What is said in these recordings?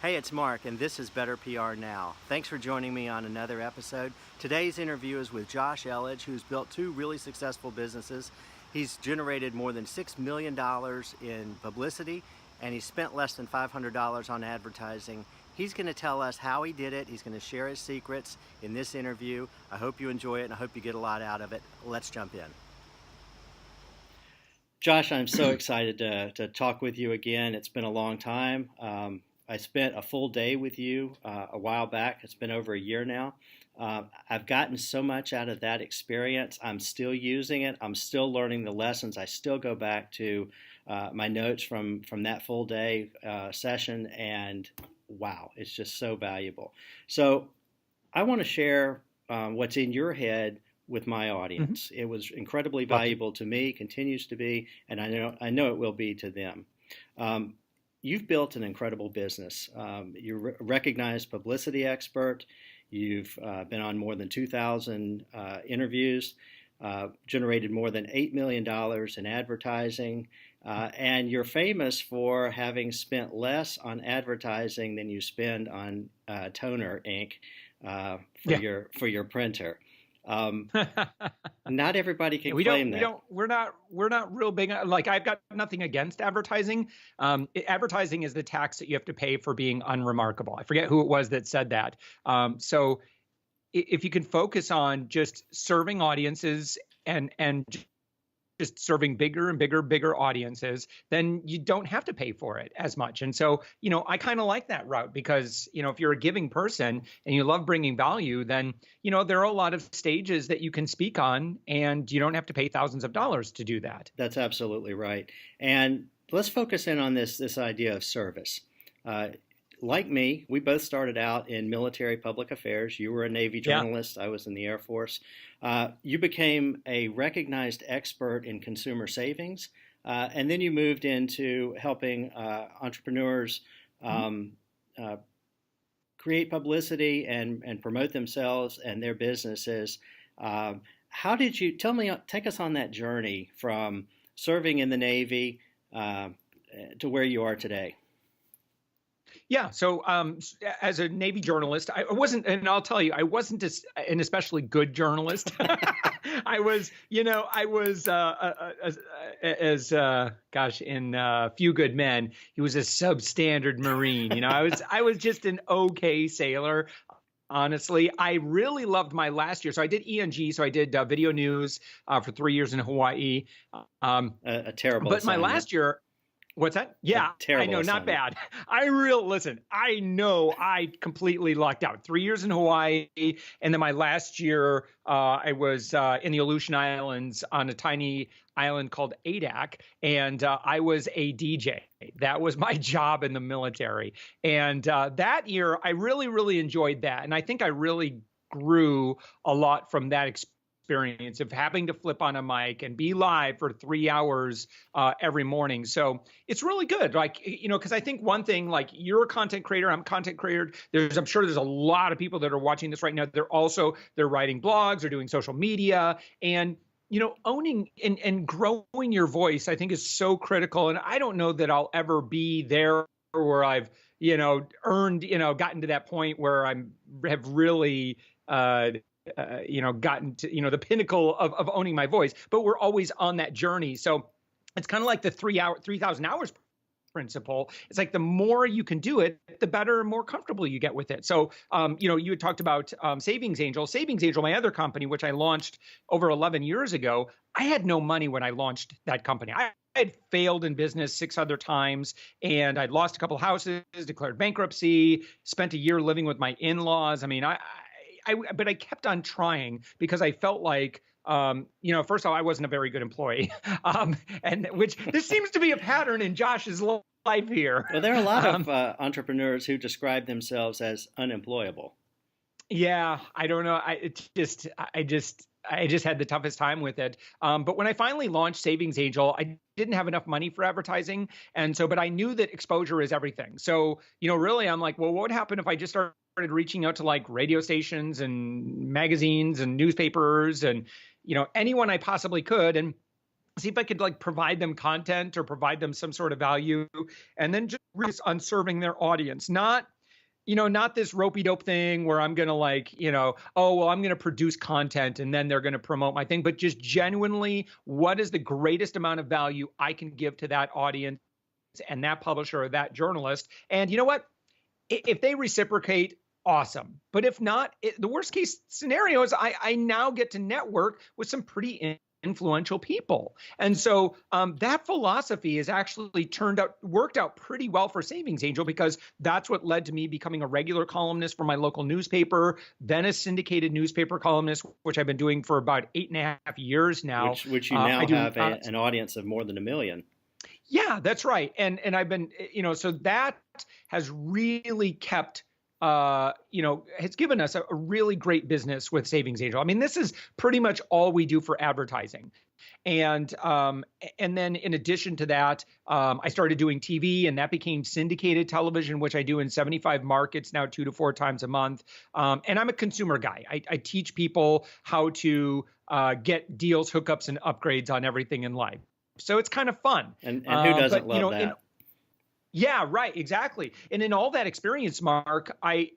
Hey, it's Mark, and this is Better PR Now. Thanks for joining me on another episode. Today's interview is with Josh Elledge, who's built two really successful businesses. He's generated more than $6 million in publicity, and he spent less than $500 on advertising. He's going to tell us how he did it. He's going to share his secrets in this interview. I hope you enjoy it, and I hope you get a lot out of it. Let's jump in. Josh, I'm so excited to talk with you again. It's been a long time. I spent a full day with you a while back. It's been over a year now. I've gotten so much out of that experience. I'm still using it. I'm still learning the lessons. I still go back to my notes from that full day session, and wow, it's just so valuable. So I want to share what's in your head with my audience. It was incredibly valuable to me, continues to be, and I know it will be to them. You've built an incredible business. You're a recognized publicity expert. You've been on more than 2,000 interviews, generated more than $8 million in advertising, and you're famous for having spent less on advertising than you spend on toner ink for your printer. Not everybody can claim that. We're not real big. Like, I've got nothing against advertising. Advertising is the tax that you have to pay for being unremarkable. I forget who it was that said that. So if you can focus on just serving audiences and just serving bigger and bigger audiences, then you don't have to pay for it as much. And so, I kind of like that route because, if you're a giving person and you love bringing value, then, there are a lot of stages that you can speak on and you don't have to pay thousands of dollars to do that. That's absolutely right. And let's focus in on this idea of service. Like me, we both started out in military public affairs. You were a Navy journalist. I was in the Air Force. You became a recognized expert in consumer savings, and then you moved into helping entrepreneurs create publicity and promote themselves and their businesses. How did you take us on that journey from serving in the Navy to where you are today? Yeah. So as a Navy journalist, I wasn't, and I'll tell you, I wasn't an especially good journalist. I was, in Few Good Men, he was a substandard Marine. I was just an okay sailor. Honestly, I really loved my last year. So I did ENG. So I did video news for 3 years in Hawaii. A terrible. But my last year. What's that? Yeah, I know, not bad. Listen, I know I completely lucked out. 3 years in Hawaii, and then my last year, I was in the Aleutian Islands on a tiny island called Adak, and I was a DJ. That was my job in the military. And that year, I really, really enjoyed that. And I think I really grew a lot from that experience of having to flip on a mic and be live for 3 hours every morning. So it's really good. Because I think one thing, like, you're a content creator, I'm a content creator. I'm sure there's a lot of people that are watching this right now. They're writing blogs, they're doing social media, and owning and growing your voice, I think, is so critical. And I don't know that I'll ever be there where I've, gotten to that point where have really, gotten to, the pinnacle of owning my voice, but we're always on that journey. So it's kind of like the 3,000 hours principle. It's like the more you can do it, the better and more comfortable you get with it. So, you had talked about Savings Angel. Savings Angel, my other company, which I launched over 11 years ago, I had no money when I launched that company. I had failed in business 6 other times, and I'd lost a couple houses, declared bankruptcy, spent a year living with my in-laws. I mean, but I kept on trying because I felt like, first of all, I wasn't a very good employee, and which this seems to be a pattern in Josh's life here. Well, there are a lot of entrepreneurs who describe themselves as unemployable. Yeah, I don't know. I just had the toughest time with it. But when I finally launched Savings Angel, I didn't have enough money for advertising, but I knew that exposure is everything. So, really, I'm like, well, what would happen if I just started reaching out to like radio stations and magazines and newspapers and, anyone I possibly could. And see if I could like provide them content or provide them some sort of value, and then just really on serving their audience, not this ropey dope thing where I'm going to like, oh, well, I'm going to produce content and then they're going to promote my thing, but just genuinely, what is the greatest amount of value I can give to that audience and that publisher or that journalist? And you know what? If they reciprocate, awesome. But if not, the worst case scenario is I now get to network with some pretty influential people. And so that philosophy has actually worked out pretty well for Savings Angel, because that's what led to me becoming a regular columnist for my local newspaper, then a syndicated newspaper columnist, which I've been doing for about 8.5 years now. Which you now have an audience of more than 1 million. Yeah, that's right. And I've been, so that has really kept has given us a really great business with Savings Angel. I mean, this is pretty much all we do for advertising. And then in addition to that, I started doing TV, and that became syndicated television, which I do in 75 markets now 2 to 4 times a month. And I'm a consumer guy. I teach people how to get deals, hookups, and upgrades on everything in life. So it's kind of fun. And who doesn't love that? Yeah, right. Exactly. And in all that experience, Mark, I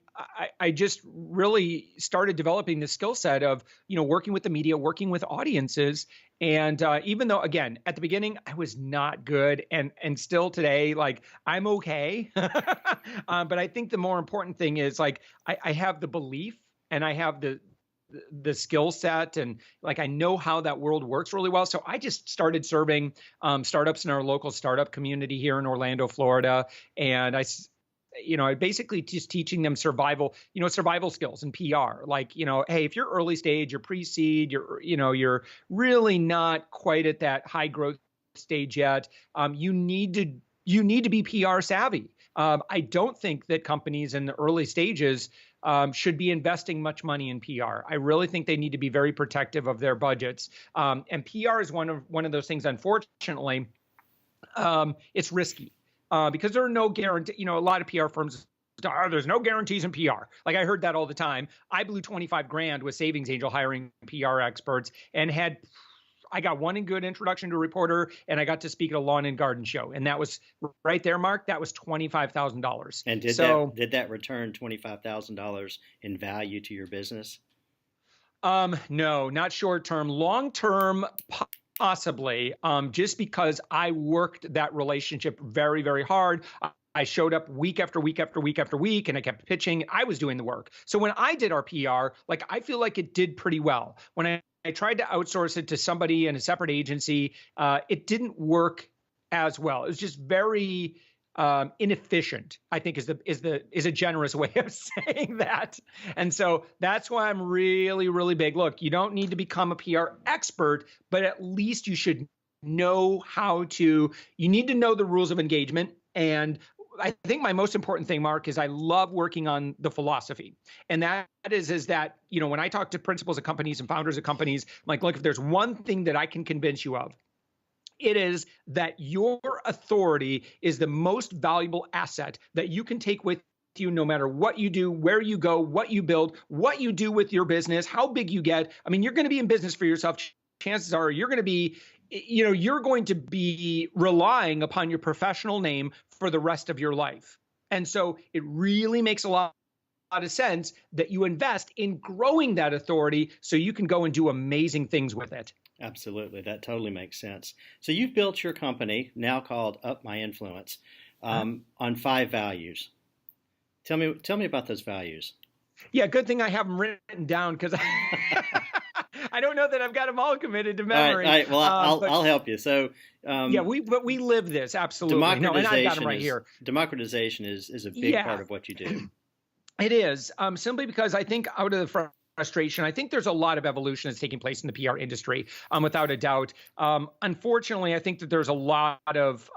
just really started developing the skill set of, working with the media, working with audiences. And even though, again, at the beginning, I was not good, and still today, like, I'm okay. But I think the more important thing is, like, I have the belief and I have the skill set, and like I know how that world works really well. So I just started serving startups in our local startup community here in Orlando, Florida, and I basically just teaching them survival skills and PR. Like, hey, if you're early stage, you're pre-seed, you're really not quite at that high growth stage yet. You need to be PR savvy. I don't think that companies in the early stages should be investing much money in PR. I really think they need to be very protective of their budgets. And PR is one of those things, unfortunately, it's risky because there are no guarantee. A lot of PR firms, there's no guarantees in PR. Like, I heard that all the time. I blew 25 grand with Savings Angel hiring PR experts, and I got one good introduction to a reporter, and I got to speak at a lawn and garden show. And that was right there, Mark. That was $25,000. And did that return $25,000 in value to your business? No, not short term. Long term, possibly. Just because I worked that relationship very, very hard. I showed up week after week after week after week, and I kept pitching. I was doing the work. So when I did our PR, like, I feel like it did pretty well. When I tried to outsource it to somebody in a separate agency, it didn't work as well. It was just very inefficient, I think is a generous way of saying that. And so that's why I'm really, really big. Look, you don't need to become a PR expert, but at least you should know you need to know the rules of engagement. And I think my most important thing, Mark, is I love working on the philosophy. And that is that, when I talk to principals of companies and founders of companies, I'm like, look, if there's one thing that I can convince you of, it is that your authority is the most valuable asset that you can take with you no matter what you do, where you go, what you build, what you do with your business, how big you get. I mean, you're going to be in business for yourself. Chances are you're going to be relying upon your professional name for the rest of your life. And so it really makes a lot of sense that you invest in growing that authority so you can go and do amazing things with it. Absolutely. That totally makes sense. So you've built your company, now called UpMyInfluence, on 5 values. Tell me about those values. Yeah, good thing I have them written down, because I don't know that I've got them all committed to memory. All right. Well, I'll help you. So we live this, absolutely. And I've got them right here. Democratization is a big part of what you do. It is, simply because I think out of the frustration, I think there's a lot of evolution that's taking place in the PR industry, without a doubt. Unfortunately, I think that there's a lot of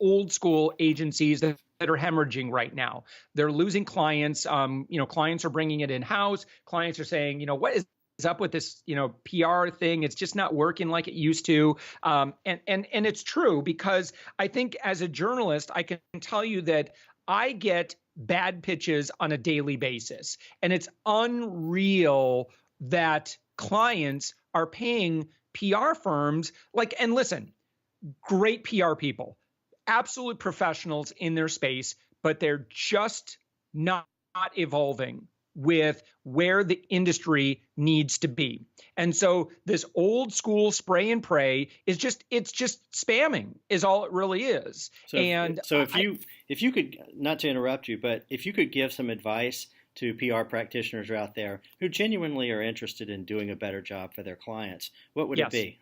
old school agencies that are hemorrhaging right now. They're losing clients. Clients are bringing it in house. Clients are saying, what is up with this, PR thing? It's just not working like it used to. And it's true, because I think as a journalist, I can tell you that I get bad pitches on a daily basis. And it's unreal that clients are paying PR firms, and listen, great PR people, absolute professionals in their space, but they're just not evolving with where the industry needs to be. And so this old school spray and pray is it's just spamming is all it really is. So if you could, not to interrupt you, but if you could give some advice to PR practitioners out there who genuinely are interested in doing a better job for their clients, what would it be?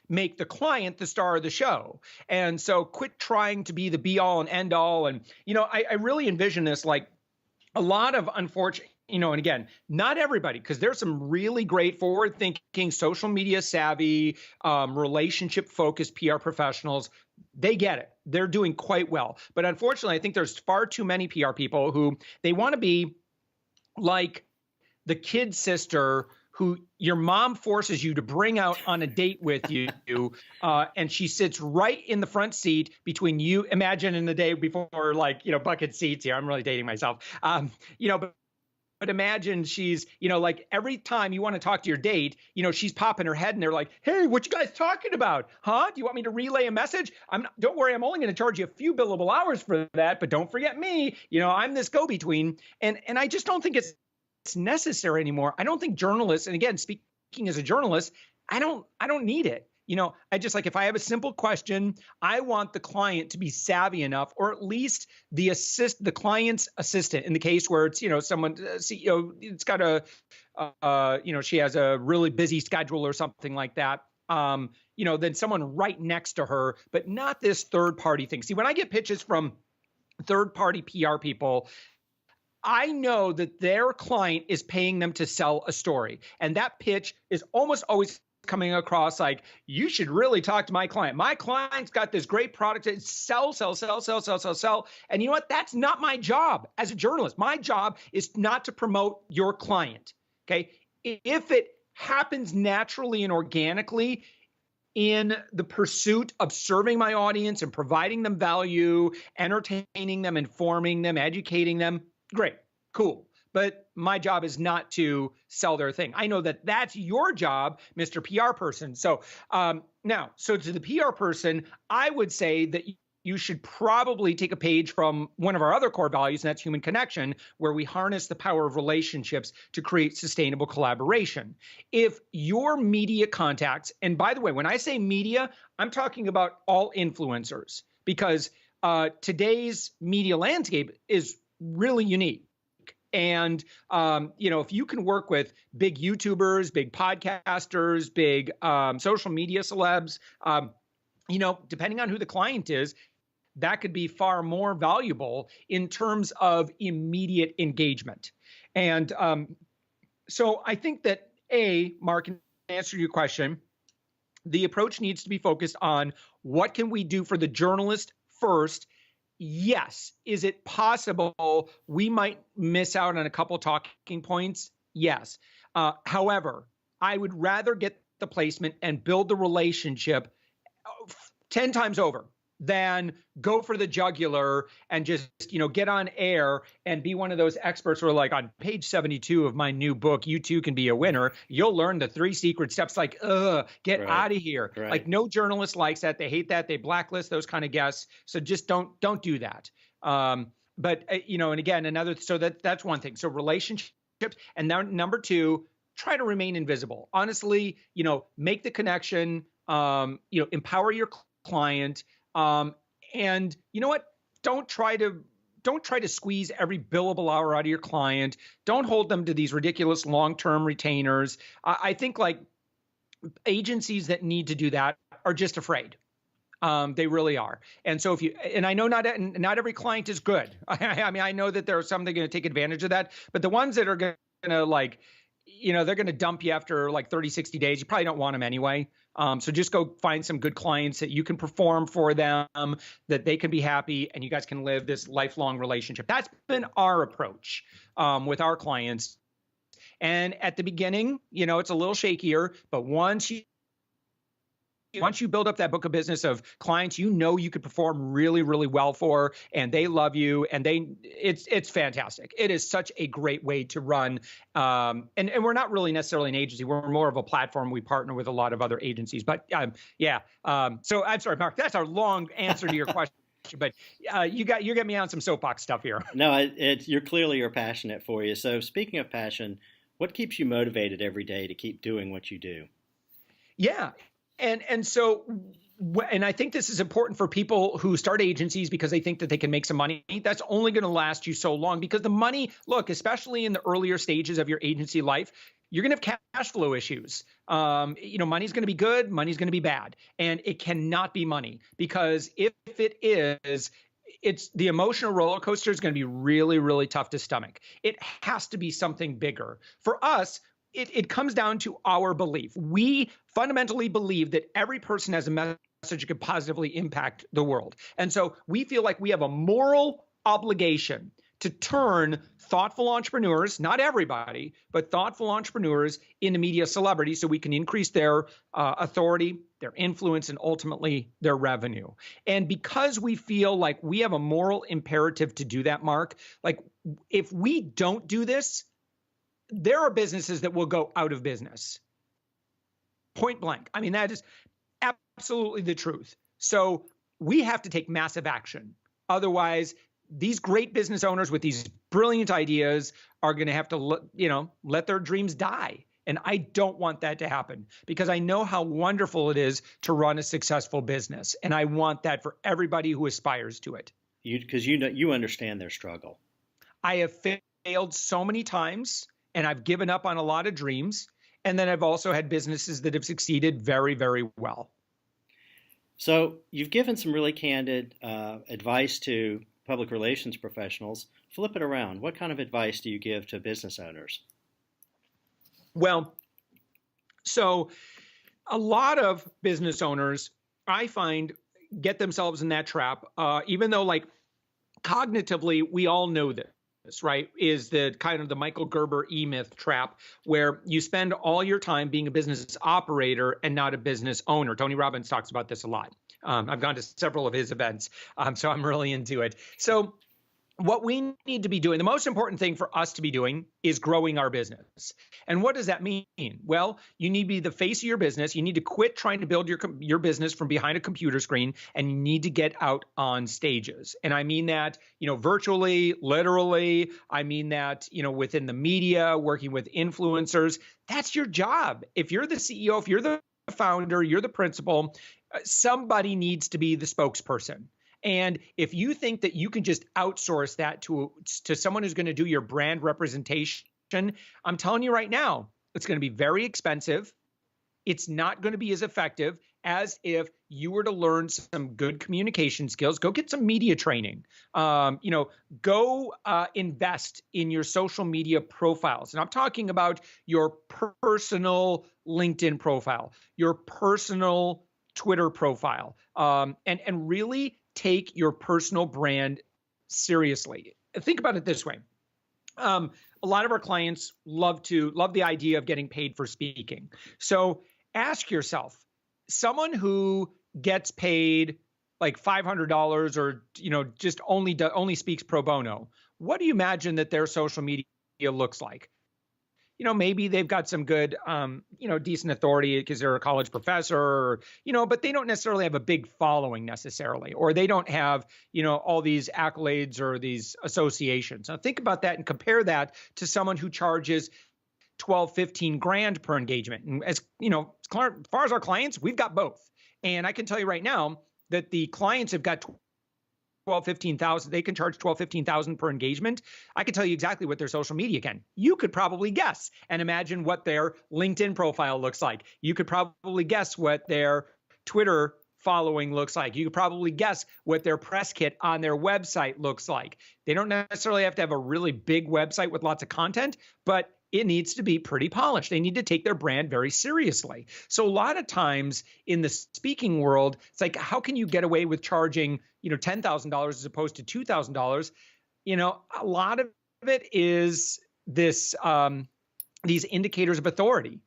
Make the client the star of the show. And so quit trying to be the be all and end all. And, I really envision this like a lot of unfortunate, and again, not everybody, because there's some really great forward thinking, social media savvy, relationship focused PR professionals. They get it. They're doing quite well. But unfortunately, I think there's far too many PR people who they want to be like the kid sister who your mom forces you to bring out on a date with you, and she sits right in the front seat between you. Imagine in the day before, bucket seats here. I'm really dating myself. But imagine she's, every time you want to talk to your date, she's popping her head and they're like, hey, what you guys talking about? Huh? Do you want me to relay a message? Don't worry, I'm only going to charge you a few billable hours for that, but don't forget me. I'm this go-between. And I just don't think it's necessary anymore. I don't think journalists, and again, speaking as a journalist, I don't need it. I just if I have a simple question, I want the client to be savvy enough, or at least the client's assistant in the case where it's, someone, CEO, it's got she has a really busy schedule or something like that. Then someone right next to her, but not this third party thing. See, when I get pitches from third party PR people, I know that their client is paying them to sell a story. And that pitch is almost always coming across like, you should really talk to my client. My client's got this great product. It's sell. And you know what? That's not my job as a journalist. My job is not to promote your client. Okay. If it happens naturally and organically in the pursuit of serving my audience and providing them value, entertaining them, informing them, educating them, great, cool. But my job is not to sell their thing. I know that that's your job, Mr. PR person. So so to the PR person, I would say that you should probably take a page from one of our other core values, and that's human connection, where we harness the power of relationships to create sustainable collaboration. If your media contacts, and by the way, when I say media, I'm talking about all influencers, because today's media landscape is really unique. And, if you can work with big YouTubers, big podcasters, big social media celebs, depending on who the client is, that could be far more valuable in terms of immediate engagement. And so I think that, Mark, in answer to your question, the approach needs to be focused on what can we do for the journalist first. Yes. Is it possible we might miss out on a couple talking points? Yes. However, I would rather get the placement and build the relationship 10 times over than go for the jugular and just, get on air and be one of those experts who are like, on page 72 of my new book, You Too Can Be a Winner, you'll learn the 3 secret steps. Like, get out of here. Right. Like, no journalist likes that. They hate that. They blacklist those kind of guests. So just don't do that. But and again, so that's one thing. So relationships. And then number 2, try to remain invisible. Honestly, make the connection, empower your client. And you know what? Don't try to squeeze every billable hour out of your client. Don't hold them to these ridiculous long-term retainers. I think agencies that need to do that are just afraid. They really are. And so and I know not every client is good. I mean, I know that there are some that are going to take advantage of that, but the ones that are going to they're going to dump you after 30, 60 days. You probably don't want them anyway. So just go find some good clients that you can perform for them, that they can be happy, and you guys can live this lifelong relationship. That's been our approach with our clients. And at the beginning, it's a little shakier, but once once you build up that book of business of clients, you could perform really, really well for, and they love you, and it's fantastic. It is such a great way to run. And we're not really necessarily an agency. We're more of a platform. We partner with a lot of other agencies. But yeah. So I'm sorry, Mark. That's our long answer to your question. But you got me on some soapbox stuff here. No, you're passionate for you. So speaking of passion, what keeps you motivated every day to keep doing what you do? Yeah. And so, and I think this is important for people who start agencies because they think that they can make some money. That's only going to last you so long because the money, look, especially in the earlier stages of your agency life, you're going to have cash flow issues. Money's going to be good, money's going to be bad, and it cannot be money because if it is, it's the emotional roller coaster is going to be really, really tough to stomach. It has to be something bigger. For us, it comes down to our belief. We fundamentally believe that every person has a message that could positively impact the world. And so we feel like we have a moral obligation to turn thoughtful entrepreneurs, not everybody, but thoughtful entrepreneurs into media celebrities so we can increase their authority, their influence, and ultimately their revenue. And because we feel like we have a moral imperative to do that, Mark, like if we don't do this, there are businesses that will go out of business. Point blank. I mean, that is absolutely the truth. So we have to take massive action. Otherwise, these great business owners with these brilliant ideas are going to have to, let their dreams die. And I don't want that to happen because I know how wonderful it is to run a successful business. And I want that for everybody who aspires to it. Because you understand their struggle. I have failed so many times. And I've given up on a lot of dreams. And then I've also had businesses that have succeeded very, very well. So you've given some really candid advice to public relations professionals. Flip it around. What kind of advice do you give to business owners? Well, so a lot of business owners, I find, get themselves in that trap, even though like cognitively, we all know this. Right, is the kind of the Michael Gerber E-myth trap where you spend all your time being a business operator and not a business owner. Tony Robbins talks about this a lot. I've gone to several of his events, so I'm really into it. So what we need to be doing, the most important thing for us to be doing is growing our business. And what does that mean? Well, you need to be the face of your business. You need to quit trying to build your business from behind a computer screen, and you need to get out on stages. And I mean that, virtually, literally. I mean that, within the media, working with influencers. That's your job. If you're the CEO, if you're the founder, you're the principal, somebody needs to be the spokesperson. And if you think that you can just outsource that to someone who's going to do your brand representation, I'm telling you right now, it's going to be very expensive. It's not going to be as effective as if you were to learn some good communication skills. Go get some media training. Go invest in your social media profiles. And I'm talking about your personal LinkedIn profile, your personal Twitter profile, and really take your personal brand seriously. Think about it this way. A lot of our clients love the idea of getting paid for speaking. So ask yourself, someone who gets paid like $500 or, just only speaks pro bono, what do you imagine that their social media looks like? Maybe they've got some good, decent authority because they're a college professor, or, but they don't necessarily have a big following necessarily, or they don't have, all these accolades or these associations. Now think about that and compare that to someone who charges 12, 15 grand per engagement. And as far as our clients, we've got both. And I can tell you right now that the clients have got 12, 15,000, they can charge 12, 15,000 per engagement. I can tell you exactly what their social media can. You could probably guess and imagine what their LinkedIn profile looks like. You could probably guess what their Twitter following looks like. You could probably guess what their press kit on their website looks like. They don't necessarily have to have a really big website with lots of content, but it needs to be pretty polished. They need to take their brand very seriously. So a lot of times in the speaking world, it's like, how can you get away with charging, $10,000 as opposed to $2,000? A lot of it is this, these indicators of authority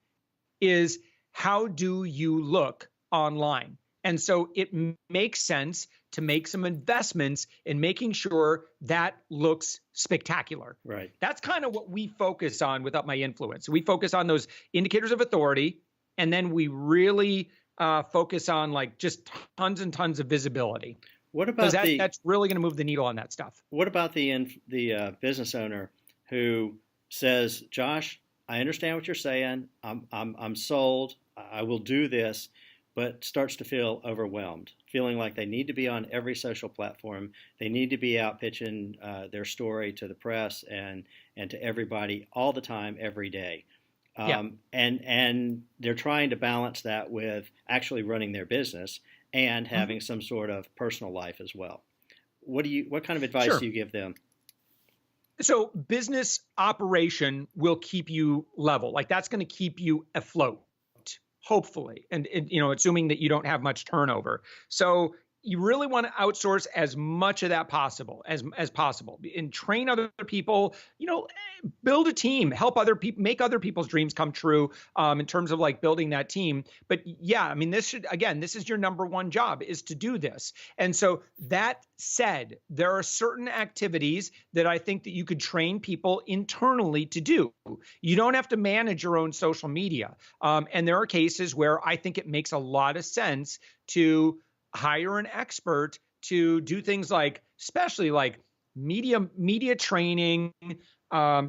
is how do you look online. And so it makes sense to make some investments in making sure that looks spectacular. Right. That's kind of what we focus on with UpMyInfluence. We focus on those indicators of authority, and then we really focus on like just tons and tons of visibility. What about that's really going to move the needle on that stuff. What about the business owner who says, "Josh, I understand what you're saying. I'm sold. I will do this," but starts to feel overwhelmed, feeling like they need to be on every social platform. They need to be out pitching their story to the press and to everybody all the time, every day. And they're trying to balance that with actually running their business and having some sort of personal life as well. What kind of advice do you give them? So business operation will keep you level. Like that's going to keep you afloat, hopefully. And assuming that you don't have much turnover. So you really want to outsource as much of that possible as possible, and train other people, build a team, help other people, make other people's dreams come true in terms of like building that team. But yeah, I mean, this is your number one job, is to do this. And so that said, there are certain activities that I think that you could train people internally to do. You don't have to manage your own social media. And there are cases where I think it makes a lot of sense to hire an expert to do things like, especially like media training,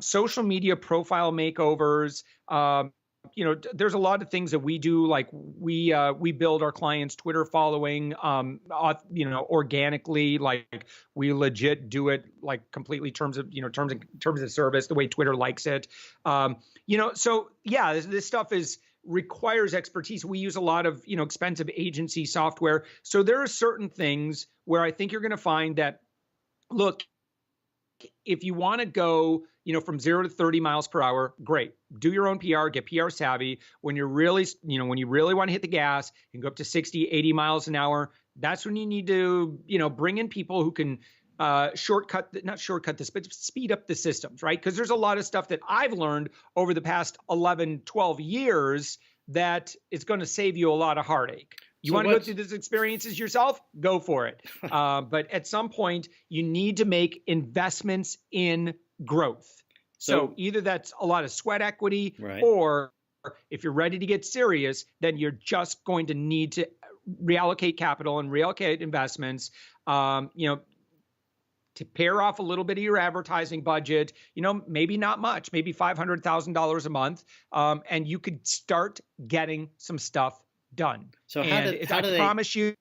social media profile makeovers. There's a lot of things that we do. Like we build our clients' Twitter following, organically. Like we legit do it like completely terms of service, the way Twitter likes it. So yeah, this stuff requires expertise. We use a lot of, expensive agency software. So there are certain things where I think you're going to find that, look, if you want to go, from 0 to 30 miles per hour, great. Do your own PR, get PR savvy. When you're really, when you really want to hit the gas and go up to 60, 80 miles an hour, that's when you need to, bring in people who can not shortcut this, but speed up the systems, right? Because there's a lot of stuff that I've learned over the past 11, 12 years that it's going to save you a lot of heartache. You want to go through these experiences yourself? Go for it. But at some point, you need to make investments in growth. So either that's a lot of sweat equity, right, or if you're ready to get serious, then you're just going to need to reallocate capital and reallocate investments, to pare off a little bit of your advertising budget, maybe not much, maybe $500,000 a month. And you could start getting some stuff done. So I promise you,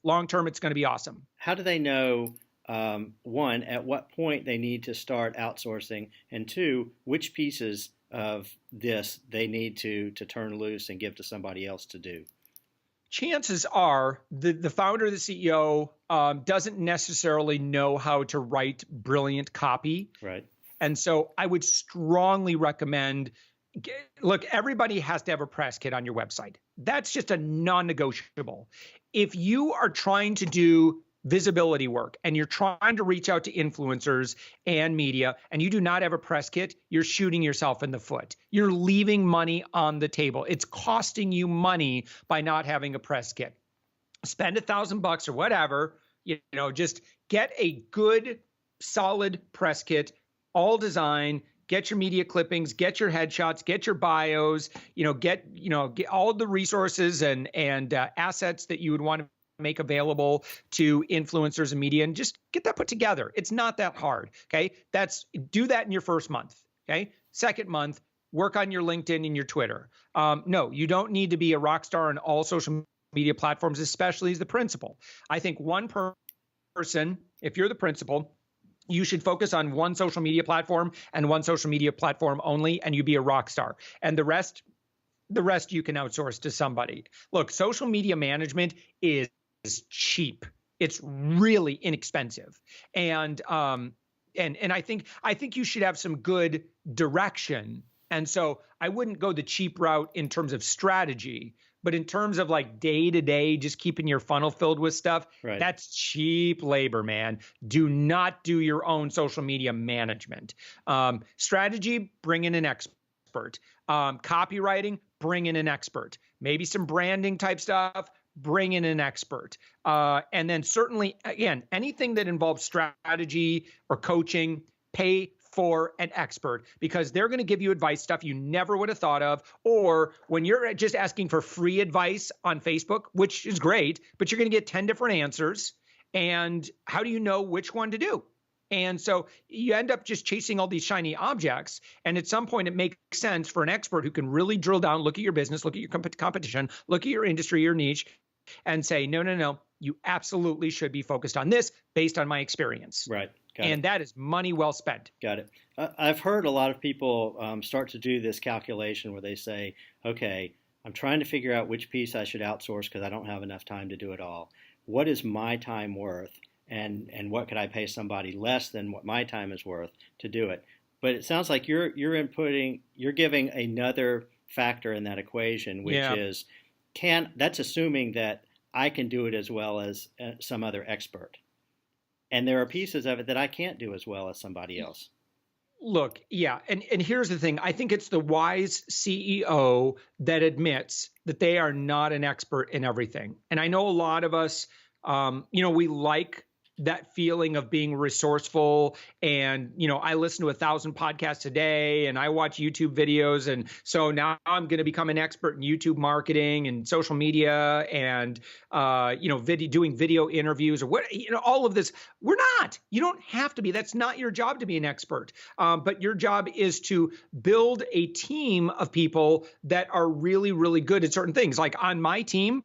long-term, it's going to be awesome. How do they know, one, at what point they need to start outsourcing, and two, which pieces of this they need to turn loose and give to somebody else to do? Chances are the founder, the CEO, doesn't necessarily know how to write brilliant copy. Right. And so I would strongly recommend, look, everybody has to have a press kit on your website. That's just a non-negotiable. If you are trying to do visibility work and you're trying to reach out to influencers and media and you do not have a press kit, you're shooting yourself in the foot. You're leaving money on the table. It's costing you money by not having a press kit. Spend $1,000 or whatever, just get a good, solid press kit, all design. Get your media clippings, get your headshots, get your bios, get all of the resources and assets that you would want to make available to influencers and media, and just get that put together. It's not that hard. Okay. Do that in your first month. Okay. Second month, work on your LinkedIn and your Twitter. No, you don't need to be a rock star on all social media platforms, especially as the principal. I think one person, if you're the principal, you should focus on one social media platform and one social media platform only, and you be a rock star. And the rest you can outsource to somebody. Look, social media management is cheap. It's really inexpensive. And I think you should have some good direction. And so I wouldn't go the cheap route in terms of strategy, but in terms of like day to day, just keeping your funnel filled with stuff, right, that's cheap labor, man. Do not do your own social media management. Strategy, bring in an expert. Copywriting, bring in an expert. Maybe some branding type stuff, bring in an expert. And then certainly, again, anything that involves strategy or coaching, pay for an expert, because they're going to give you advice, stuff you never would have thought of. Or when you're just asking for free advice on Facebook, which is great, but you're going to get 10 different answers. And how do you know which one to do? And so you end up just chasing all these shiny objects. And at some point, it makes sense for an expert who can really drill down, look at your business, look at your competition, look at your industry, your niche, and say, no, you absolutely should be focused on this based on my experience. Right. And that is money well spent. Got it. I've heard a lot of people start to do this calculation where they say, okay, I'm trying to figure out which piece I should outsource because I don't have enough time to do it all. What is my time worth? And what could I pay somebody less than what my time is worth to do it? But it sounds like you're giving another factor in that equation, which is that's assuming that I can do it as well as some other expert. And there are pieces of it that I can't do as well as somebody else. Look, and here's the thing. I think it's the wise CEO that admits that they are not an expert in everything. And I know a lot of us, we like that feeling of being resourceful. And, I listen to 1,000 podcasts a day and I watch YouTube videos. And so now I'm going to become an expert in YouTube marketing and social media and, doing video interviews or what, all of this. We're not. You don't have to be. That's not your job to be an expert. But your job is to build a team of people that are really, really good at certain things. Like on my team,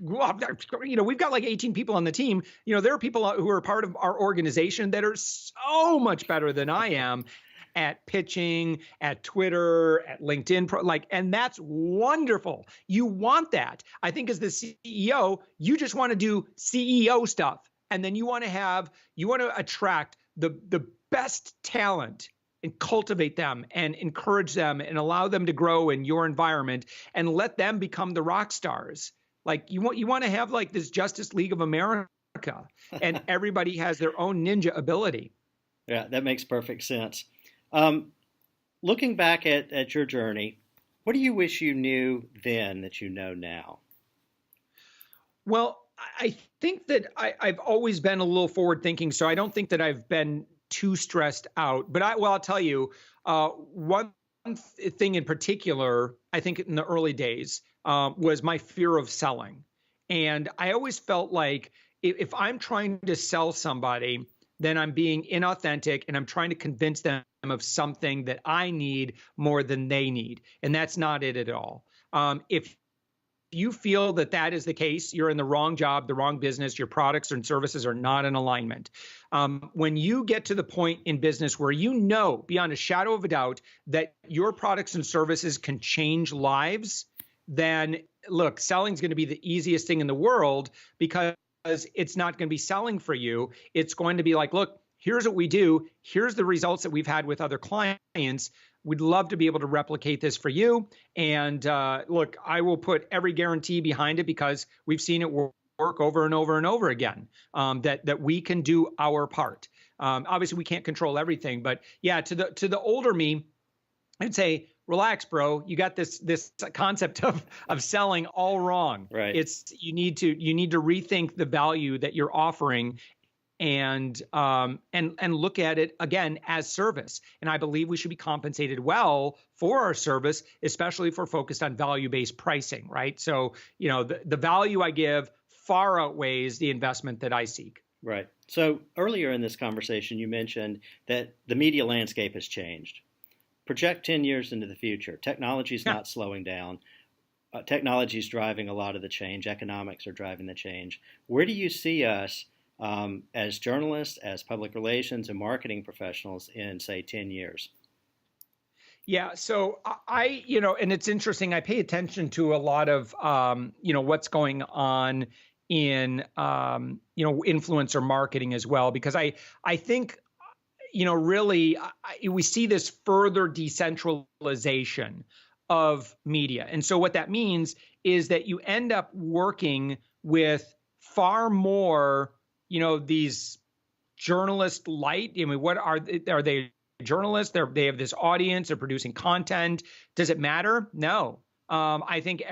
we've got like 18 people on the team. There are people who are part of our organization that are so much better than I am at pitching, at Twitter, at LinkedIn, and that's wonderful. You want that. I think as the CEO, you just want to do CEO stuff. And then you want to attract the best talent and cultivate them and encourage them and allow them to grow in your environment and let them become the rock stars. Like you want to have like this Justice League of America and everybody has their own ninja ability. Yeah, that makes perfect sense. Looking back at your journey, what do you wish you knew then that you know now? Well, I think that I've always been a little forward thinking, so I don't think that I've been too stressed out. But I'll tell you, one thing in particular, I think in the early days, was my fear of selling. And I always felt like if I'm trying to sell somebody, then I'm being inauthentic and I'm trying to convince them of something that I need more than they need. And that's not it at all. If you feel that is the case, you're in the wrong job, the wrong business, your products and services are not in alignment. When you get to the point in business where you know beyond a shadow of a doubt that your products and services can change lives, then look, selling is going to be the easiest thing in the world because it's not going to be selling for you. It's going to be like, look, here's what we do. Here's the results that we've had with other clients. We'd love to be able to replicate this for you. And look, I will put every guarantee behind it because we've seen it work over and over and over again, that we can do our part. Obviously, we can't control everything, but yeah, to the older me, I'd say, relax, bro. You got this concept of selling all wrong. Right. You need to rethink the value that you're offering and look at it again as service. And I believe we should be compensated well for our service, especially if we're focused on value-based pricing, right? So, the value I give far outweighs the investment that I seek. Right. So earlier in this conversation, you mentioned that the media landscape has changed. Project 10 years into the future. Technology is not slowing down. Technology is driving a lot of the change. Economics are driving the change. Where do you see us as journalists, as public relations and marketing professionals in, say, 10 years? Yeah. So and it's interesting. I pay attention to a lot of, what's going on in, influencer marketing as well, because I think, really, we see this further decentralization of media. And so what that means is that you end up working with far more, these journalist light. I mean, what are they journalists. They have this audience. They're producing content. Does it matter? No. I think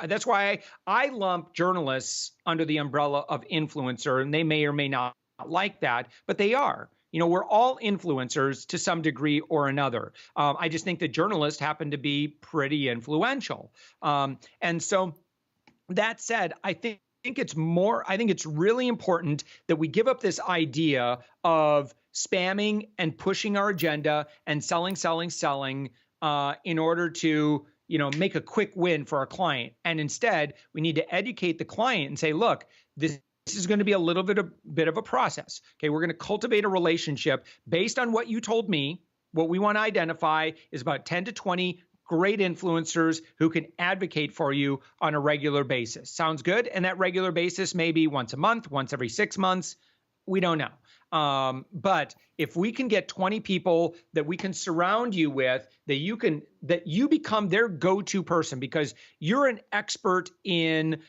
that's why I lump journalists under the umbrella of influencer, and they may or may not like that, but they are. We're all influencers to some degree or another. I just think that journalists happen to be pretty influential. And so that said, I think it's really important that we give up this idea of spamming and pushing our agenda and selling in order to make a quick win for our client. And instead, we need to educate the client and say, look, this is going to be a little bit of a process. Okay, we're going to cultivate a relationship based on what you told me. What we want to identify is about 10 to 20 great influencers who can advocate for you on a regular basis. Sounds good? And that regular basis may be once a month, once every 6 months. We don't know. But if we can get 20 people that we can surround you with, that you become their go-to person because you're an expert in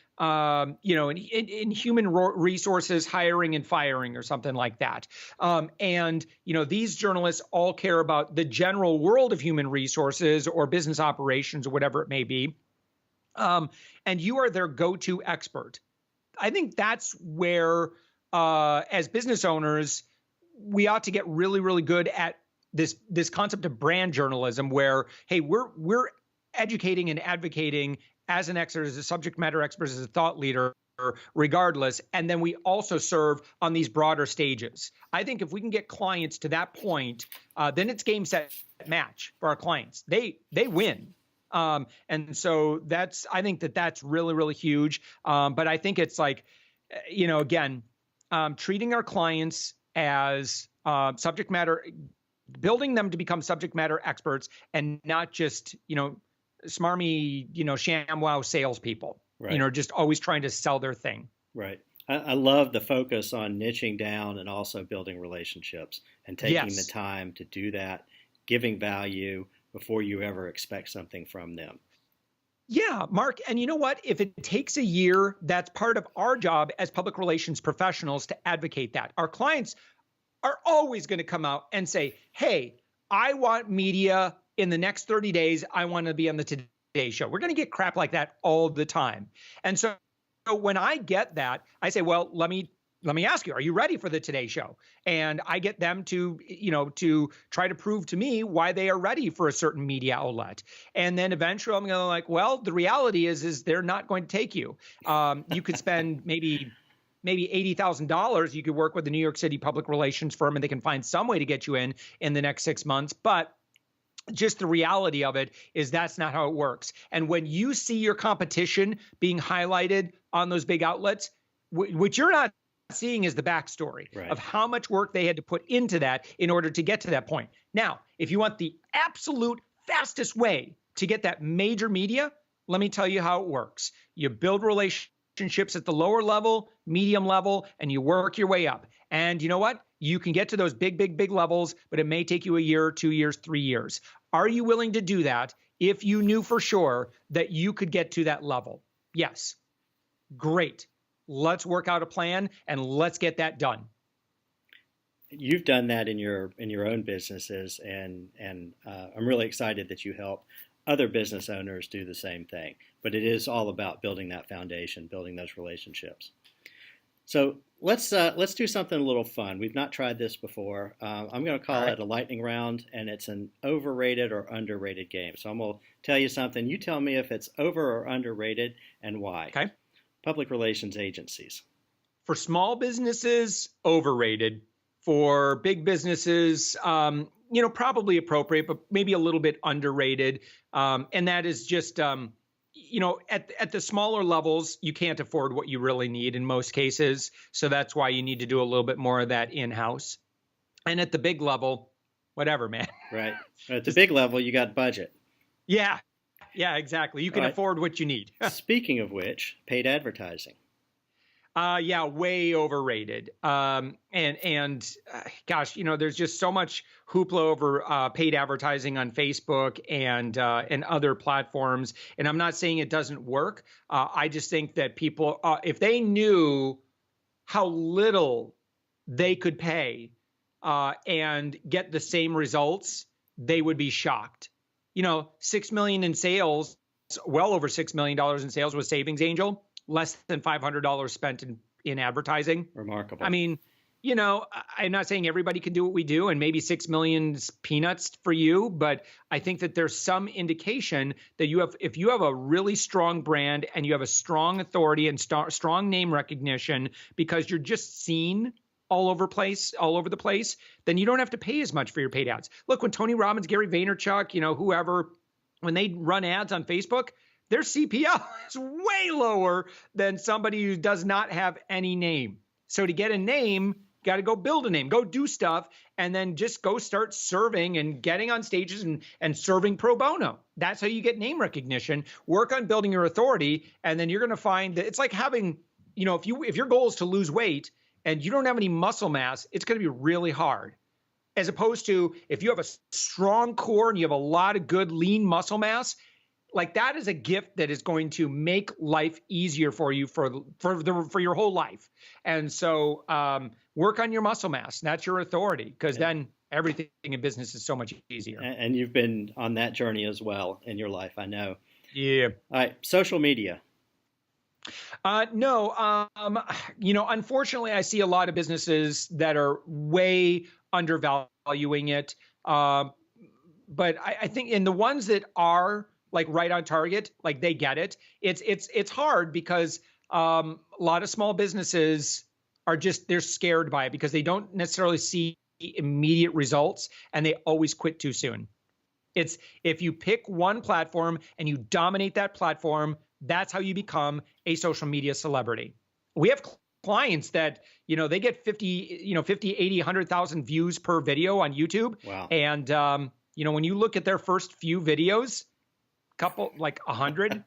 human resources, hiring and firing or something like that. And these journalists all care about the general world of human resources or business operations or whatever it may be. And you are their go-to expert. I think that's where, as business owners, we ought to get really, really good at this concept of brand journalism where, hey, we're educating and advocating as an expert, as a subject matter expert, as a thought leader, regardless. And then we also serve on these broader stages. I think if we can get clients to that point, then it's game, set, match for our clients. They win. And so I think that's really, really huge. But I think it's like, again, treating our clients as subject matter, building them to become subject matter experts and not just, smarmy, ShamWow salespeople, right. Just always trying to sell their thing. Right. I love the focus on niching down and also building relationships and taking the time to do that, giving value before you ever expect something from them. Yeah, Mark. And you know what? If it takes a year, that's part of our job as public relations professionals to advocate that. Our clients are always going to come out and say, hey, I want media in the next 30 days. I want to be on the Today Show. We're going to get crap like that all the time. And so when I get that, I say, well, let me ask you, are you ready for the Today Show? And I get them to try to prove to me why they are ready for a certain media outlet. And then eventually I'm going to well, the reality is they're not going to take you. You could spend maybe $80,000. You could work with the New York City public relations firm and they can find some way to get you in the next 6 months. But just the reality of it is that's not how it works. And when you see your competition being highlighted on those big outlets, what you're not seeing is the backstory of how much work they had to put into that in order to get to that point. Now, if you want the absolute fastest way to get that major media, let me tell you how it works. You build relationships at the lower level, medium level, and you work your way up. And you know what? You can get to those big levels, but it may take you a year, 2 years, 3 years. Are you willing to do that if you knew for sure that you could get to that level? Yes. Great. Let's work out a plan and let's get that done. You've done that in your own businesses, and I'm really excited that you help other business owners do the same thing. But it is all about building that foundation, building those relationships. So let's do something a little fun. We've not tried this before. I'm going to call it a lightning round, and it's an overrated or underrated game. So I'm going to tell you something. You tell me if it's over or underrated and why. Okay. Public relations agencies. For small businesses, overrated. For big businesses, probably appropriate, but maybe a little bit underrated. And that is just, at the smaller levels, you can't afford what you really need in most cases. So that's why you need to do a little bit more of that in-house. And at the big level, whatever, man. Right. At the big level, you got budget. Yeah. Yeah, exactly. You can afford what you need. Speaking of which, paid advertising. Yeah, way overrated. Gosh, there's just so much hoopla over paid advertising on Facebook and other platforms. And I'm not saying it doesn't work. I just think that people, if they knew how little they could pay and get the same results, they would be shocked. 6 million in sales, well over $6 million in sales with Savings Angel, less than $500 spent in advertising. Remarkable. I mean, I'm not saying everybody can do what we do, and maybe 6 million's peanuts for you, but I think that there's some indication that if you have a really strong brand and you have a strong authority and strong name recognition because you're just seen all over the place, then you don't have to pay as much for your paid ads. Look, when Tony Robbins, Gary Vaynerchuk, whoever, when they run ads on Facebook, their CPL is way lower than somebody who does not have any name. So to get a name, got to go build a name, go do stuff, and then just go start serving and getting on stages and serving pro bono. That's how you get name recognition. Work on building your authority, and then you're going to find that it's like having, if your goal is to lose weight and you don't have any muscle mass, it's going to be really hard. As opposed to if you have a strong core and you have a lot of good lean muscle mass, like that is a gift that is going to make life easier for you for your whole life. And so work on your muscle mass. That's your authority, because then everything in business is so much easier. And you've been on that journey as well in your life, I know. Yeah. All right. Social media. No, unfortunately, I see a lot of businesses that are way undervaluing it. But I think in the ones that are like right on target, like they get it. It's hard because a lot of small businesses they're scared by it because they don't necessarily see immediate results and they always quit too soon. It's if you pick one platform and you dominate that platform, that's how you become a social media celebrity. We have clients that, they get 50, 80, 100,000 views per video on YouTube. Wow. And, when you look at their first few videos, couple like 100,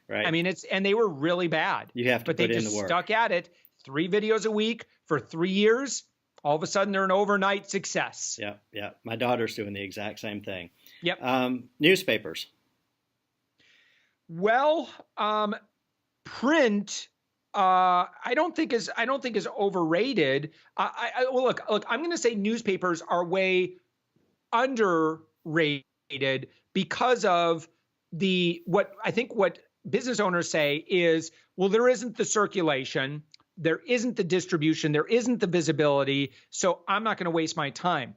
right? I mean, and they were really bad. You have to put in the work. But they just stuck at it. 3 videos a week for 3 years. All of a sudden, they're an overnight success. Yeah. My daughter's doing the exact same thing. Yep. Newspapers. Well, print, I don't think is overrated. Well, look, I'm going to say newspapers are way underrated because of what business owners say is, well, there isn't the circulation, there isn't the distribution, there isn't the visibility, so I'm not going to waste my time.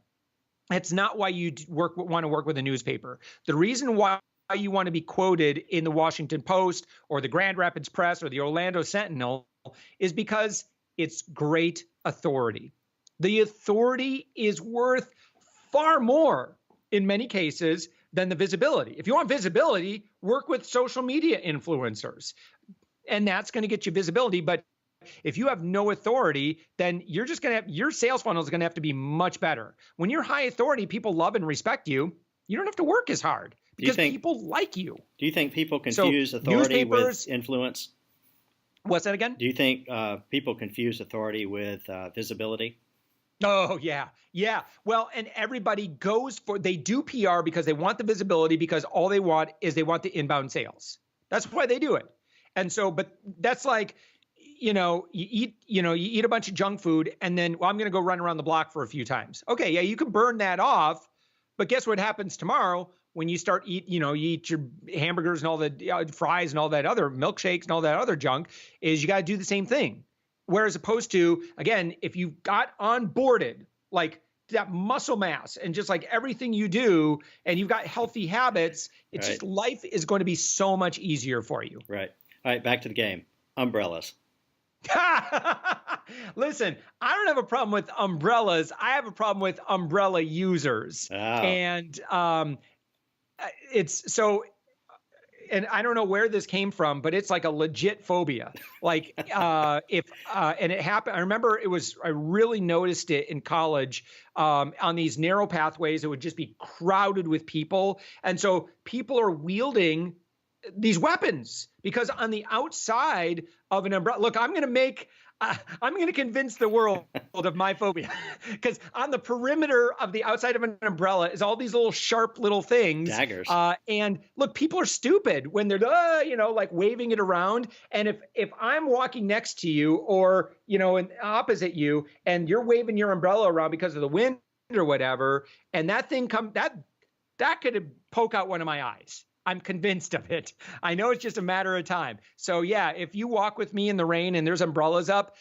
That's not why you want to work with a newspaper. The reason why you want to be quoted in the Washington Post or the Grand Rapids Press or the Orlando Sentinel is because it's great authority. The authority is worth far more in many cases than the visibility. If you want visibility, work with social media influencers, and that's going to get you visibility. But if you have no authority, then you're just going to have your sales funnel is going to have to be much better. When you're high authority, people love and respect you. You don't have to work as hard because people like you. Do you think people confuse authority with influence? What's that again? Do you think people confuse authority with visibility? Oh, yeah. Yeah. Well, and everybody they do PR because they want the visibility because all they want the inbound sales. That's why they do it. And so, but that's like, you eat a bunch of junk food and then, I'm going to go run around the block for a few times. Okay. Yeah. You can burn that off, but guess what happens tomorrow when you start you eat your hamburgers and all the fries and all that other milkshakes and all that other junk is you got to do the same thing. Whereas opposed to, again, if you've got onboarded, like that muscle mass and just like everything you do and you've got healthy habits, it's just life is going to be so much easier for you. Right. All right. Back to the game. Umbrellas. Listen, I don't have a problem with umbrellas. I have a problem with umbrella users. Oh. And it's so... And I don't know where this came from, but it's like a legit phobia. Like and it happened. I remember I really noticed it in college on these narrow pathways. It would just be crowded with people. And so people are wielding these weapons because on the outside of an umbrella, look, I'm going to make I'm going to convince the world of my phobia, because on the perimeter of the outside of an umbrella is all these little sharp little things. Daggers. And look, people are stupid when they're, like waving it around. And if I'm walking next to you or, and opposite you, and you're waving your umbrella around because of the wind or whatever, and that thing that could poke out one of my eyes. I'm convinced of it. I know it's just a matter of time. So yeah, if you walk with me in the rain and there's umbrellas up,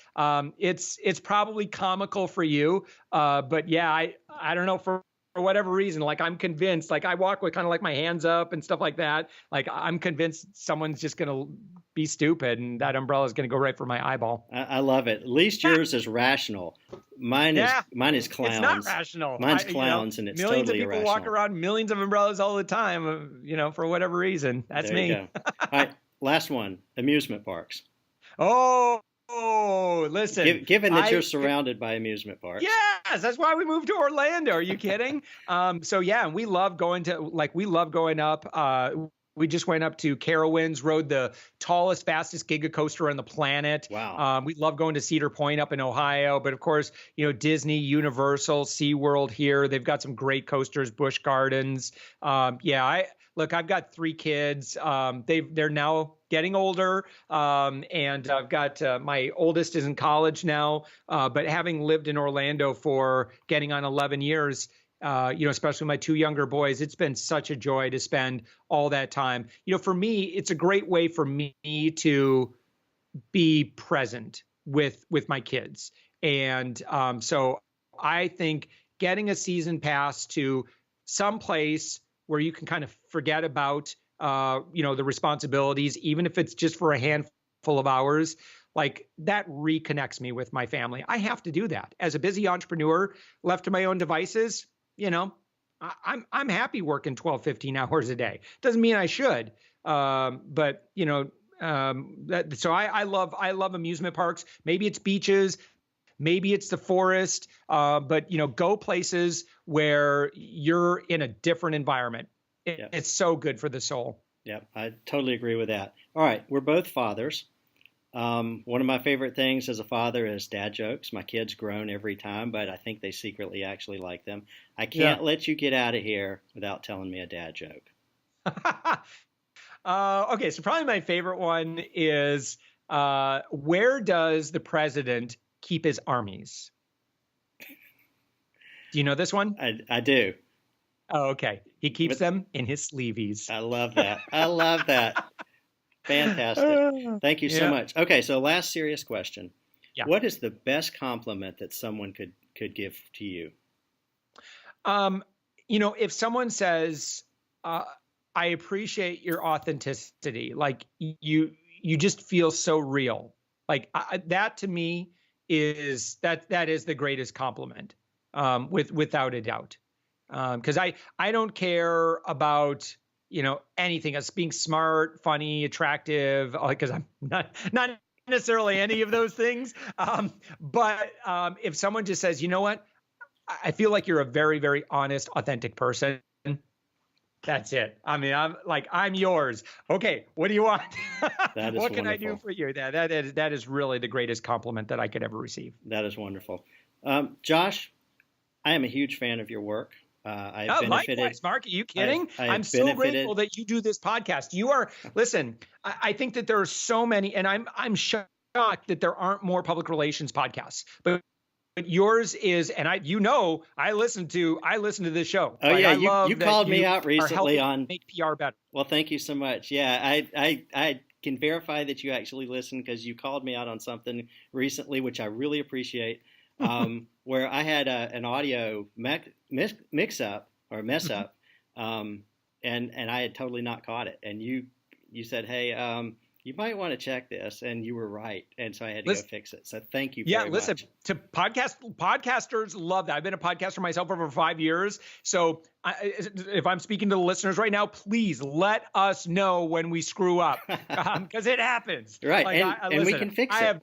it's probably comical for you. But yeah, I don't know, for whatever reason, like I'm convinced, like I walk with kind of like my hands up and stuff like that. Like I'm convinced someone's just going to be stupid and that umbrella is going to go right for my eyeball. I love it. At least yours is rational. Mine is clowns. It's not rational. Mine's clowns, and it's millions totally of people irrational. walk around millions of umbrellas all the time, for whatever reason. That's there me. You go. All right, last one, amusement parks. Oh, listen. Given that you're surrounded by amusement parks. Yes, that's why we moved to Orlando. Are you kidding? So yeah, and we love going up. We just went up to Carowinds, rode the tallest, fastest Giga coaster on the planet. Wow. We love going to Cedar Point up in Ohio. But of course, Disney, Universal, SeaWorld here. They've got some great coasters, Busch Gardens. I've got 3 kids. They're now getting older. And I've got my oldest is in college now. But having lived in Orlando for getting on 11 years, especially my 2 younger boys, it's been such a joy to spend all that time. For me, it's a great way for me to be present with my kids. And so I think getting a season pass to some place where you can kind of forget about, the responsibilities, even if it's just for a handful of hours, like that reconnects me with my family. I have to do that. As a busy entrepreneur left to my own devices, I'm happy working 12, 15 hours a day. Doesn't mean I should. So I love amusement parks. Maybe it's beaches, maybe it's the forest, but go places where you're in a different environment. It's so good for the soul. Yeah, I totally agree with that. All right. We're both fathers. One of my favorite things as a father is dad jokes. My kids groan every time, but I think they secretly actually like them. I can't let you get out of here without telling me a dad joke. Okay, so probably my favorite one is, where does the president keep his armies? Do you know this one? I do. Oh, okay. He keeps them in his sleeveys. I love that. I love that. Fantastic. Thank you so much. Okay, so last serious question. Yeah. What is the best compliment that someone could give to you? If someone says, I appreciate your authenticity, like you just feel so real. Like that to me is that is the greatest compliment, without a doubt. Because I don't care about anything as being smart, funny, attractive, because I'm not necessarily any of those things. But if someone just says, you know what, I feel like you're a very, very honest, authentic person. That's it. I mean, I'm yours. Okay, what do you want? That is what can wonderful. I do for you? That is really the greatest compliment that I could ever receive. That is wonderful. Josh, I am a huge fan of your work. I've benefited. Likewise, Mark, are you kidding? I'm so grateful that you do this podcast. You are, listen, I think that there are so many, and I'm shocked that there aren't more public relations podcasts, but yours is, and I listen to this show. Oh, yeah, you called me out recently on make PR better. Well, thank you so much. Yeah, I can verify that you actually listen, because you called me out on something recently, which I really appreciate. Where I had an audio mix up or mess up, and I had totally not caught it. And you said, hey, you might want to check this, and you were right. And so I had to go fix it. So thank you very much. To podcasters love that. I've been a podcaster myself for over 5 years. So if I'm speaking to the listeners right now, please let us know when we screw up, because it happens. Right, and we can fix it.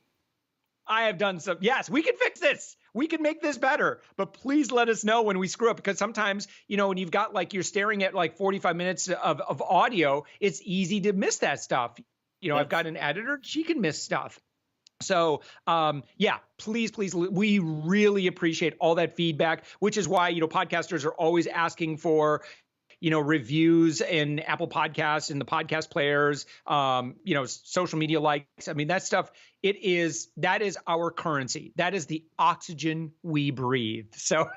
I have done some. Yes, we can fix this. We can make this better. But please let us know when we screw up, because sometimes, when you've got you're staring at 45 minutes of audio, it's easy to miss that stuff. I've got an editor. She can miss stuff. So, yeah, please, we really appreciate all that feedback, which is why, podcasters are always asking for, reviews in Apple Podcasts and the podcast players, social media likes. I mean, that stuff, that is our currency. That is the oxygen we breathe. So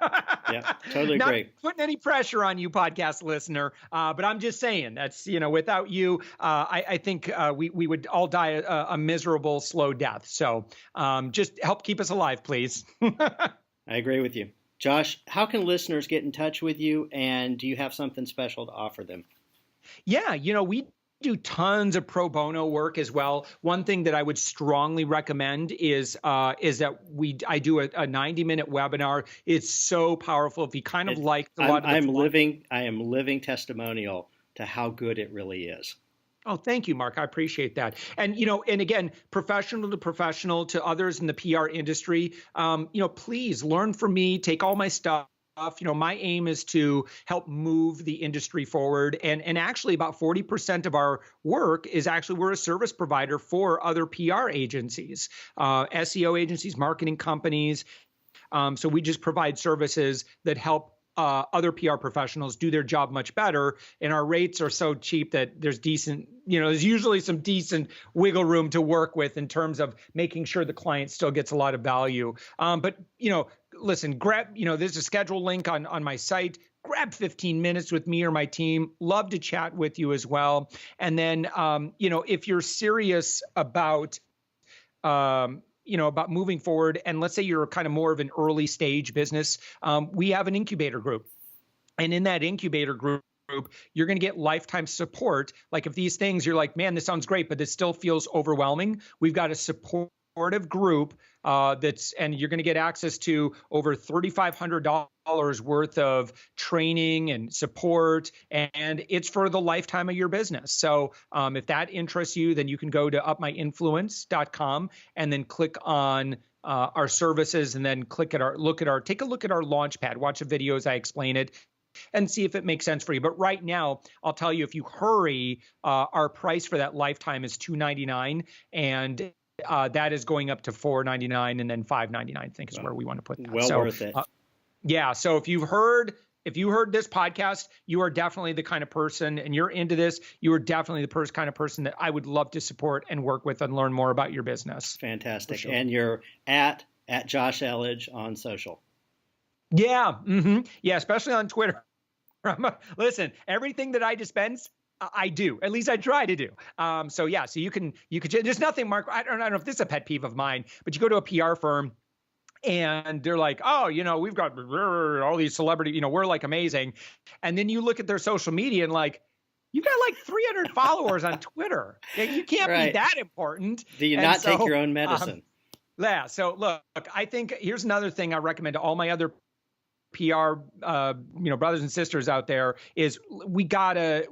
yeah, totally not agree. putting any pressure on you, podcast listener, but I'm just saying that's, without you, I think we would all die a miserable, slow death. So just help keep us alive, please. I agree with you. Josh, how can listeners get in touch with you, and do you have something special to offer them? Yeah, we do tons of pro bono work as well. One thing that I would strongly recommend is that I do a 90-minute webinar. It's so powerful. If you kind of like a lot of I am living testimonial to how good it really is. Oh, thank you, Mark. I appreciate that. And, and again, professional to professional to others in the PR industry, please learn from me, take all my stuff. My aim is to help move the industry forward. And actually about 40% of our work is actually we're a service provider for other PR agencies, SEO agencies, marketing companies. So we just provide services that help other PR professionals do their job much better. And our rates are so cheap that there's there's usually some decent wiggle room to work with in terms of making sure the client still gets a lot of value. But, listen, grab, there's a schedule link on my site. Grab 15 minutes with me or my team. Love to chat with you as well. And then, if you're serious about, about moving forward, and let's say you're kind of more of an early stage business, we have an incubator group. And in that incubator group, you're going to get lifetime support. Like if these things, you're like, man, this sounds great, but this still feels overwhelming. We've got a supportive group and you're going to get access to over $3,500 worth of training and support, and it's for the lifetime of your business. So if that interests you, then you can go to UpMyInfluence.com and then click on our services, and then take a look at our launch pad, watch the videos, I explain it, and see if it makes sense for you. But right now, I'll tell you, if you hurry, our price for that lifetime is $299, and that is going up to $499, and then $599, I think is where we want to put that. Well worth it. Yeah. So if you heard this podcast, you are definitely the kind of person, and you're into this, you are definitely the kind of person that I would love to support and work with and learn more about your business. Fantastic. Sure. And you're at Josh Elledge on social. Yeah. Mm-hmm. Yeah. Especially on Twitter. Listen, everything that I dispense, I do. At least I try to do. So yeah. So you can. There's nothing, Mark. I don't know if this is a pet peeve of mine, but you go to a PR firm, and they're like, oh, we've got all these celebrities. We're like amazing, and then you look at their social media and like, you got like 300 followers on Twitter. You can't be that important. Do you not take your own medicine? Yeah. So look, I think here's another thing I recommend to all my other PR, brothers and sisters out there is we gotta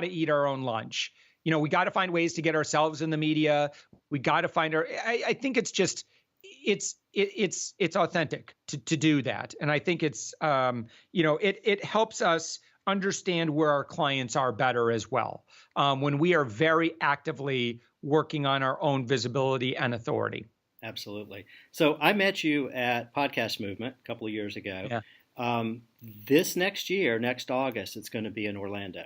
eat our own lunch. We gotta find ways to get ourselves in the media. We gotta find I think it's just, it's authentic to do that. And I think it's, it helps us understand where our clients are better as well. When we are very actively working on our own visibility and authority. Absolutely. So I met you at Podcast Movement a couple of years ago. Yeah. This next August, it's going to be in Orlando,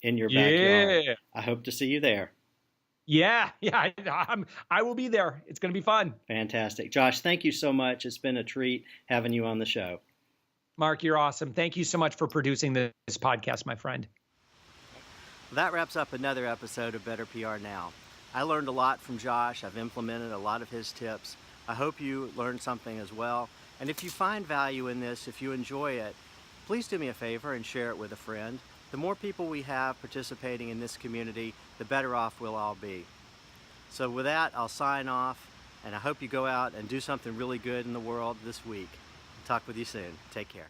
in your backyard. Yeah. I hope to see you there. Yeah, I will be there. It's going to be fun. Fantastic. Josh, thank you so much. It's been a treat having you on the show. Mark, you're awesome. Thank you so much for producing this podcast, my friend. That wraps up another episode of Better PR Now. I learned a lot from Josh. I've implemented a lot of his tips. I hope you learned something as well. And if you find value in this, if you enjoy it, please do me a favor and share it with a friend. The more people we have participating in this community, the better off we'll all be. So with that, I'll sign off, and I hope you go out and do something really good in the world this week. Talk with you soon. Take care.